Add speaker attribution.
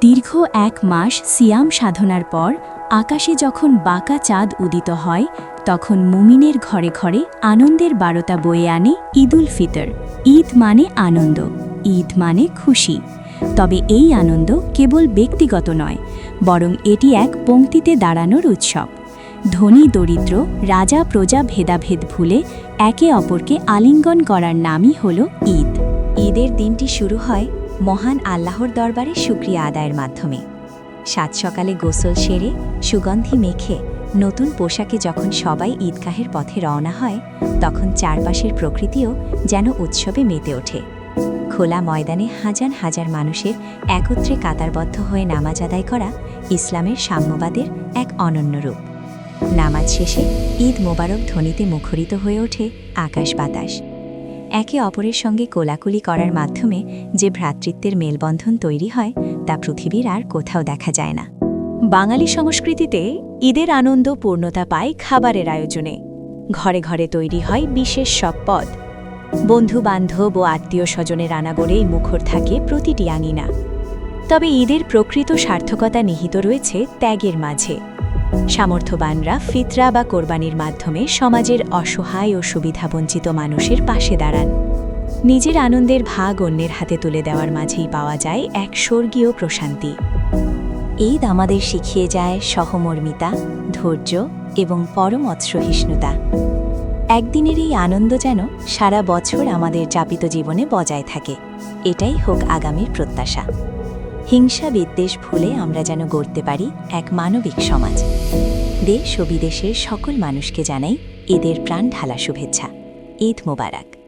Speaker 1: দীর্ঘ ১ মাস সিয়াম সাধনার পর আকাশে যখন বাঁকা চাঁদ উদিত হয় তখন মুমিনের ঘরে ঘরে আনন্দের বারতা বয়ে আনে ঈদুল ফিতর। ঈদ মানে আনন্দ, ঈদ মানে খুশি। তবে এই আনন্দ কেবল ব্যক্তিগত নয়, বরং এটি এক পংক্তিতে দাঁড়ানোর উৎসব। ধনী দরিদ্র, রাজা প্রজা ভেদাভেদ ভুলে একে অপরকে আলিঙ্গন করার নামই হল ঈদ।
Speaker 2: ঈদের দিনটি শুরু হয় মহান আল্লাহর দরবারে শুকরিয়া আদায়ের মাধ্যমে। সাত সকালে গোসল সেরে সুগন্ধি মেখে নতুন পোশাকে যখন সবাই ঈদগাহের পথে রওনা হয়, তখন চারপাশের প্রকৃতিও যেন উৎসবে মেতে ওঠে। খোলা ময়দানে হাজার হাজার মানুষের একত্রে কাতারবদ্ধ হয়ে নামাজ আদায় করা ইসলামের সাম্যবাদের এক অনন্য রূপ। নামাজ শেষে ঈদ মোবারক ধ্বনিতে মুখরিত হয়ে ওঠে আকাশ বাতাস। একে অপরের সঙ্গে কোলাকুলি করার মাধ্যমে যে ভ্রাতৃত্বের মেলবন্ধন তৈরি হয় তা পৃথিবীর আর কোথাও দেখা যায় না। বাঙালি সংস্কৃতিতে ঈদের আনন্দ পূর্ণতা পায় খাবারের আয়োজনে। ঘরে ঘরে তৈরি হয় বিশেষ সব পদ। বন্ধু বান্ধব ও আত্মীয় স্বজনের আনাগোড়েই মুখর থাকে প্রতিটি আঙিনা। তবে ঈদের প্রকৃত সার্থকতা নিহিত রয়েছে ত্যাগের মাঝে। সামর্থ্যবানরা ফিতরা বা কোরবানির মাধ্যমে সমাজের অসহায় ও সুবিধাবঞ্চিত মানুষের পাশে দাঁড়ান। নিজের আনন্দের ভাগ অন্যের হাতে তুলে দেওয়ার মাঝেই পাওয়া যায় এক স্বর্গীয় প্রশান্তি। ঈদ আমাদের শিখিয়ে যায় সহমর্মিতা, ধৈর্য এবং পরম অসহিষ্ণুতা। একদিনের এই আনন্দ যেন সারা বছর আমাদের যাপিত জীবনে বজায় থাকে। এটাই হোক আগামীর প্রত্যাশা। হিংসা বিদ্বেষ ভুলে আমরা যেন গড়তে পারি এক মানবিক সমাজ। দেশ ও বিদেশের সকল মানুষকে জানাই ঈদের প্রাণ ঢালা শুভেচ্ছা। ঈদ মোবারক।